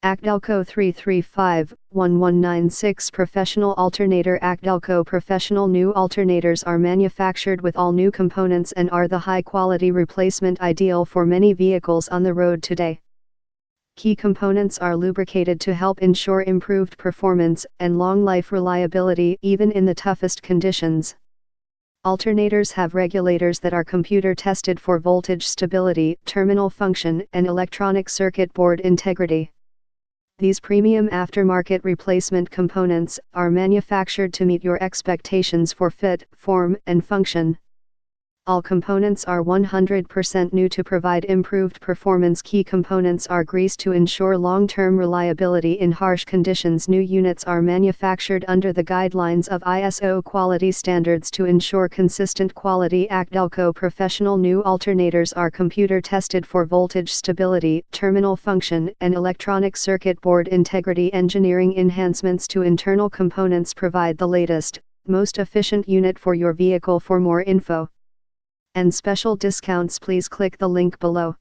ACDelco 335-1196 Professional Alternator. ACDelco Professional New Alternators are manufactured with all new components and are the high-quality replacement ideal for many vehicles on the road today. Key components are lubricated to help ensure improved performance and long-life reliability even in the toughest conditions. Alternators have regulators that are computer-tested for voltage stability, terminal function, and electronic circuit board integrity. These premium aftermarket replacement components are manufactured to meet your expectations for fit, form, and function. All components are 100% new to provide improved performance. Key components are greased to ensure long-term reliability in harsh conditions. New units are manufactured under the guidelines of ISO quality standards to ensure consistent quality. ACDelco Professional New Alternators are computer tested for voltage stability, terminal function, and electronic circuit board integrity. Engineering enhancements to internal components provide the latest, most efficient unit for your vehicle. For more info and special discounts, please click the link below.